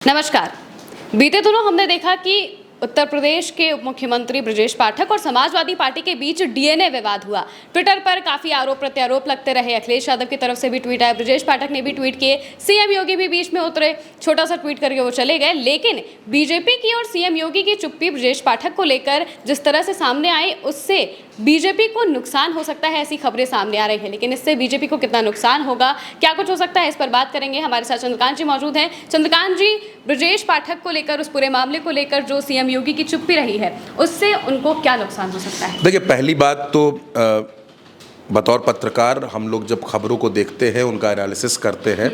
नमस्कार। बीते दिनों हमने देखा कि उत्तर प्रदेश के उप मुख्यमंत्री ब्रजेश पाठक और समाजवादी पार्टी के बीच डीएनए विवाद हुआ। ट्विटर पर काफी आरोप प्रत्यारोप लगते रहे। अखिलेश यादव की तरफ से भी ट्वीट आया, ब्रजेश पाठक ने भी ट्वीट किए, सीएम योगी भी बीच में उतरे, छोटा सा ट्वीट करके वो चले गए। लेकिन बीजेपी की और सीएम योगी की चुप्पी ब्रजेश पाठक को लेकर जिस तरह से सामने आई, उससे बीजेपी को नुकसान हो सकता है, ऐसी खबरें सामने आ रही है। लेकिन इससे बीजेपी को कितना नुकसान होगा, क्या कुछ हो सकता है, इस पर बात करेंगे। हमारे साथ चंद्रकांत जी मौजूद हैं। चंद्रकांत जी, ब्रजेश पाठक को लेकर, उस पूरे मामले को लेकर जो सीएम योगी की चुप्पी रही है, उससे उनको क्या नुकसान हो सकता है? देखिए, पहली बात तो बतौर पत्रकार हम लोग जब खबरों को देखते हैं, उनका एनालिसिस करते हैं,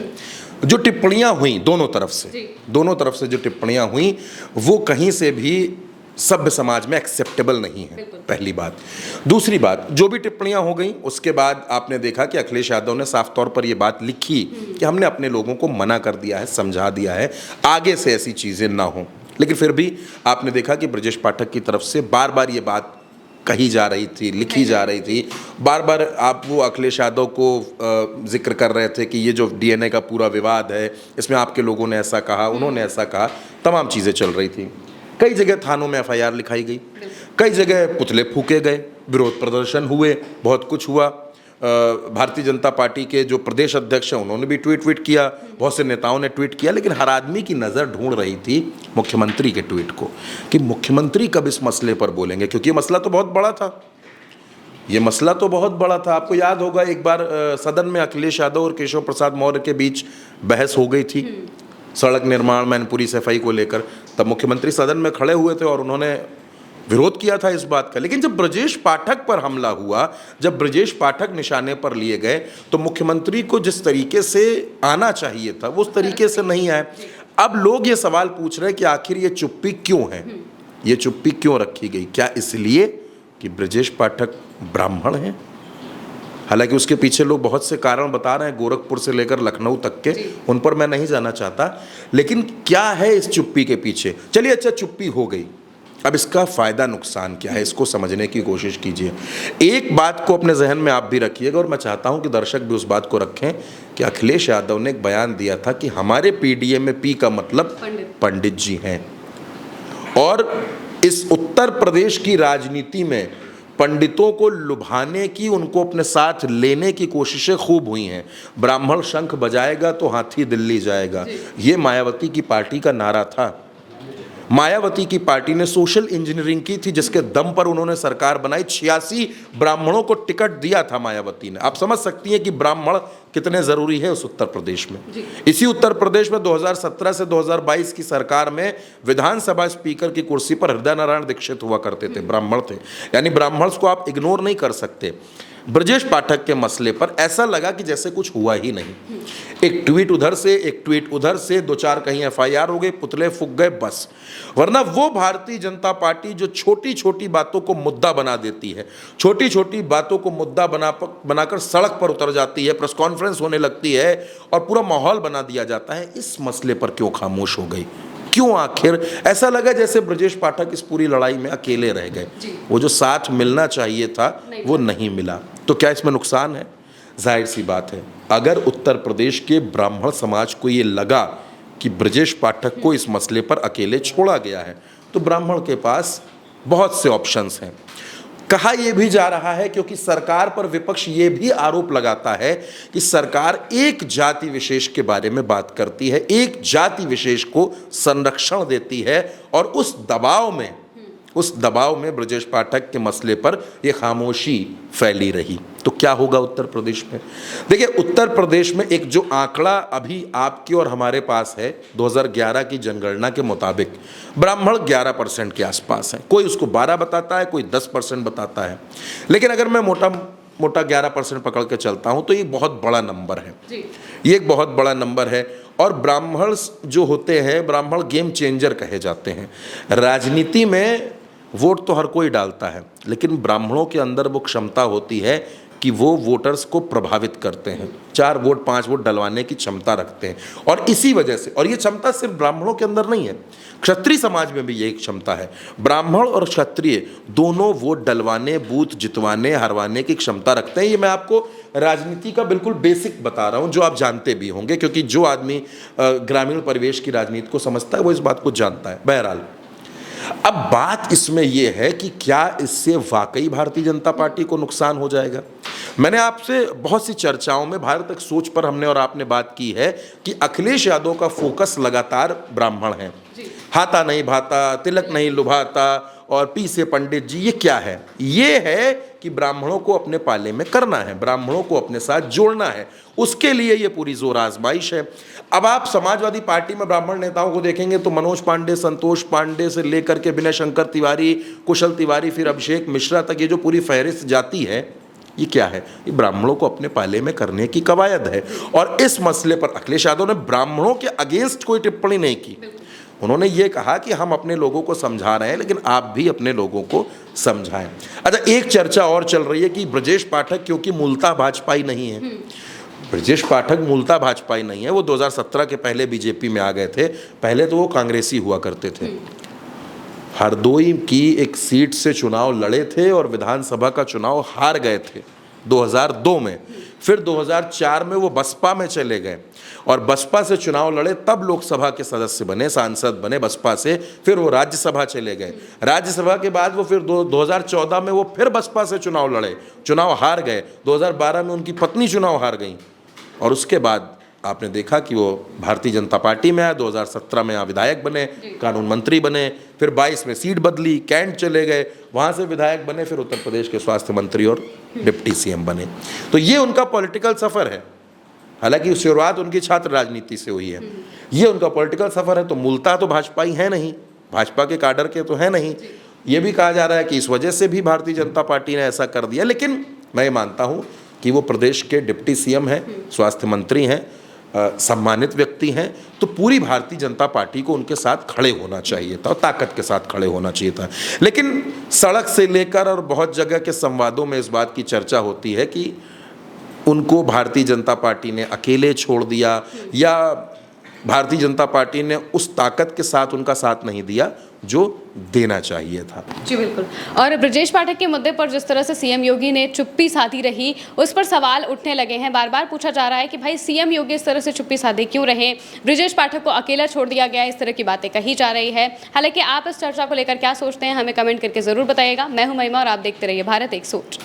जो टिप्पणियां हुई दोनों तरफ से जो टिप्पणियां हुई वो कहीं से भी सभ्य समाज में एक्सेप्टेबल नहीं है, पहली बात। दूसरी बात, जो भी टिप्पणियां हो गई उसके बाद आपने देखा कि अखिलेश यादव ने साफ तौर पर यह बात लिखी कि हमने अपने लोगों को मना कर दिया है, समझा दिया है, आगे से ऐसी चीज़ें ना हो। लेकिन फिर भी आपने देखा कि ब्रजेश पाठक की तरफ से बार बार ये बात कही जा रही थी, लिखी जा रही थी, बार बार आप वो अखिलेश यादव को जिक्र कर रहे थे कि ये जो डीएनए का पूरा विवाद है, इसमें आपके लोगों ने ऐसा कहा, उन्होंने ऐसा कहा, तमाम चीज़ें चल रही थी। कई जगह थानों में एफआईआर लिखाई गई, कई जगह पुतले फूके गए, विरोध प्रदर्शन हुए, बहुत कुछ हुआ। भारतीय जनता पार्टी के जो प्रदेश अध्यक्ष हैं उन्होंने भी ट्वीट किया, बहुत से नेताओं ने ट्वीट किया, लेकिन हर आदमी की नज़र ढूंढ रही थी मुख्यमंत्री के ट्वीट को कि मुख्यमंत्री कब इस मसले पर बोलेंगे, क्योंकि ये मसला तो बहुत बड़ा था। आपको याद होगा एक बार सदन में अखिलेश यादव और केशव प्रसाद मौर्य के बीच बहस हो गई थी सड़क निर्माण मैनपुरी सफाई को लेकर। तब मुख्यमंत्री सदन में खड़े हुए थे और उन्होंने विरोध किया था इस बात का। लेकिन जब ब्रजेश पाठक पर हमला हुआ, जब ब्रजेश पाठक निशाने पर लिए गए, तो मुख्यमंत्री को जिस तरीके से आना चाहिए था वो उस तरीके से नहीं आए। अब लोग ये सवाल पूछ रहे हैं कि आखिर ये चुप्पी क्यों है, ये चुप्पी क्यों रखी गई? क्या इसलिए कि ब्रजेश पाठक ब्राह्मण हैं? हालांकि उसके पीछे लोग बहुत से कारण बता रहे हैं, गोरखपुर से लेकर लखनऊ तक के, उन पर मैं नहीं जाना चाहता। लेकिन क्या है इस चुप्पी के पीछे? चलिए, अच्छा, चुप्पी हो गई, अब इसका फायदा नुकसान क्या है, इसको समझने की कोशिश कीजिए। एक बात को अपने जहन में आप भी रखिएगा और मैं चाहता हूं कि दर्शक भी उस बात को रखें कि अखिलेश यादव ने एक बयान दिया था कि हमारे पीडीए में पी का मतलब पंडित जी हैं। और इस उत्तर प्रदेश की राजनीति में पंडितों को लुभाने की, उनको अपने साथ लेने की कोशिशें खूब हुई हैं। ब्राह्मण शंख बजाएगा तो हाथी दिल्ली जाएगा, ये मायावती की पार्टी का नारा था। मायावती की पार्टी ने सोशल इंजीनियरिंग की थी, जिसके दम पर उन्होंने सरकार बनाई। 86 ब्राह्मणों को टिकट दिया था मायावती ने। आप समझ सकती हैं कि ब्राह्मण कितने जरूरी है उस उत्तर प्रदेश में। इसी उत्तर प्रदेश में 2017 से 2022 की सरकार में विधानसभा स्पीकर की कुर्सी पर हृदय नारायण दीक्षित हुआ करते थे, ब्राह्मण थे। यानी ब्राह्मण्स को आप इग्नोर नहीं कर सकते। ब्रजेश पाठक के मसले पर ऐसा लगा कि जैसे कुछ हुआ ही नहीं। एक ट्वीट उधर से, एक ट्वीट उधर से, दो चार कहीं एफआईआर हो गई, पुतले फूक गए, बस। वरना वो भारतीय जनता पार्टी जो छोटी छोटी बातों को मुद्दा बना देती है, छोटी छोटी बातों को मुद्दा बनाकर सड़क पर उतर जाती है, प्रेस कॉन्फ्रेंस होने लगती है और पूरा माहौल बना दिया जाता है, इस मसले पर क्यों खामोश हो गई? क्यों आखिर ऐसा लगा जैसे ब्रजेश पाठक इस पूरी लड़ाई में अकेले रह गए? वो जो साथ मिलना चाहिए था वो नहीं मिला। तो क्या इसमें नुकसान है? जाहिर सी बात है, अगर उत्तर प्रदेश के ब्राह्मण समाज को ये लगा कि ब्रजेश पाठक को इस मसले पर अकेले छोड़ा गया है, तो ब्राह्मण के पास बहुत से ऑप्शंस हैं। कहा यह भी जा रहा है, क्योंकि सरकार पर विपक्ष ये भी आरोप लगाता है कि सरकार एक जाति विशेष के बारे में बात करती है, एक जाति विशेष को संरक्षण देती है, और उस दबाव में ब्रजेश पाठक के मसले पर यह खामोशी फैली रही। तो क्या होगा उत्तर प्रदेश में? देखिए, उत्तर प्रदेश में एक जो आंकड़ा अभी आपके और हमारे पास है, 2011 की जनगणना के मुताबिक ब्राह्मण 11% के आसपास हैं। कोई उसको 12 बताता है, कोई 10% बताता है। लेकिन अगर मैं मोटा 11% पकड़ के चलता हूं तो ये बहुत बड़ा नंबर है, ये एक बहुत बड़ा नंबर है। और ब्राह्मण जो होते हैं, ब्राह्मण गेम चेंजर कहे जाते हैं। राजनीति में वोट तो हर कोई डालता है, लेकिन ब्राह्मणों के अंदर वो क्षमता होती है कि वो वोटर्स को प्रभावित करते हैं, 4 वोट 5 वोट डलवाने की क्षमता रखते हैं। और इसी वजह से, और ये क्षमता सिर्फ ब्राह्मणों के अंदर नहीं है, क्षत्रिय समाज में भी यही क्षमता है। ब्राह्मण और क्षत्रिय दोनों वोट डलवाने, बूथ जितवाने, हरवाने की क्षमता रखते हैं। ये मैं आपको राजनीति का बिल्कुल बेसिक बता रहा हूँ, जो आप जानते भी होंगे, क्योंकि जो आदमी ग्रामीण परिवेश की राजनीति को समझता है वो इस बात को जानता है। बहरहाल, अब बात इसमें यह है कि क्या इससे वाकई भारतीय जनता पार्टी को नुकसान हो जाएगा। मैंने आपसे बहुत सी चर्चाओं में भारत एक सोच पर हमने और आपने बात की है कि अखिलेश यादव का फोकस लगातार ब्राह्मण है। हाथा नहीं भाता, तिलक नहीं लुभाता और पी से पंडित जी, ये क्या है? ये है कि ब्राह्मणों को अपने पाले में करना है, ब्राह्मणों को अपने साथ जोड़ना है। उसके लिए ये पूरी जोर आजमाइश है। अब आप समाजवादी पार्टी में ब्राह्मण नेताओं को देखेंगे तो मनोज पांडे, संतोष पांडे से लेकर के विनय शंकर तिवारी, कुशल तिवारी, फिर अभिषेक मिश्रा तक, ये जो पूरी फहरिस्त जाती है, ये क्या है? ये ब्राह्मणों को अपने पाले में करने की कवायद है। और इस मसले पर अखिलेश यादव ने ब्राह्मणों के अगेंस्ट कोई टिप्पणी नहीं की। उन्होंने ये कहा कि हम अपने लोगों को समझा रहे हैं, लेकिन आप भी अपने लोगों को समझाएं। अच्छा, एक चर्चा और चल रही है कि ब्रजेश पाठक क्योंकि मूलतः भाजपाई नहीं है। ब्रजेश पाठक मूलतः भाजपाई नहीं है, वो 2017 के पहले बीजेपी में आ गए थे। पहले तो वो कांग्रेसी हुआ करते थे। हरदोई की एक सीट से चुनाव लड़े थे और विधानसभा का चुनाव हार गए थे 2002 में। फिर 2004 में वो बसपा में चले गए और बसपा से चुनाव लड़े, तब लोकसभा के सदस्य बने, सांसद बने बसपा से। फिर वो राज्यसभा चले गए। राज्यसभा के बाद वो फिर 2014 में वो फिर बसपा से चुनाव लड़े, चुनाव हार गए। 2012 में उनकी पत्नी चुनाव हार गई और उसके बाद आपने देखा कि वो भारतीय जनता पार्टी में आए। 2017 में यहाँ विधायक बने, कानून मंत्री बने, फिर 22 में सीट बदली, कैंट चले गए, वहाँ से विधायक बने, फिर उत्तर प्रदेश के स्वास्थ्य मंत्री और डिप्टी सीएम बने। तो ये उनका पॉलिटिकल सफ़र है। हालांकि शुरुआत उनकी छात्र राजनीति से हुई है, ये उनका पॉलिटिकल सफ़र है। तो मूलतः तो भाजपाई है नहीं, भाजपा के काडर के तो है नहीं। ये भी कहा जा रहा है कि इस वजह से भी भारतीय जनता पार्टी ने ऐसा कर दिया। लेकिन मैं ये मानता हूँ कि वो प्रदेश के डिप्टी सीएम हैं, स्वास्थ्य मंत्री हैं, सम्मानित व्यक्ति हैं, तो पूरी भारतीय जनता पार्टी को उनके साथ खड़े होना चाहिए था और ताकत के साथ खड़े होना चाहिए था। लेकिन सड़क से लेकर और बहुत जगह के संवादों में इस बात की चर्चा होती है कि उनको भारतीय जनता पार्टी ने अकेले छोड़ दिया या भारतीय जनता पार्टी ने उस ताकत के साथ उनका साथ नहीं दिया जो देना चाहिए था। जी बिल्कुल। और ब्रजेश पाठक के मुद्दे पर जिस तरह से सीएम योगी ने चुप्पी साधी रही, उस पर सवाल उठने लगे हैं। बार बार पूछा जा रहा है कि भाई सीएम योगी इस तरह से चुप्पी साधे क्यों रहे, ब्रजेश पाठक को अकेला छोड़ दिया गया, इस तरह की बातें कही जा रही है। हालांकि आप इस चर्चा को लेकर क्या सोचते हैं, हमें कमेंट करके जरूर बताइएगा। मैं हूं महिमा और आप देखते रहिए भारत एक सोच।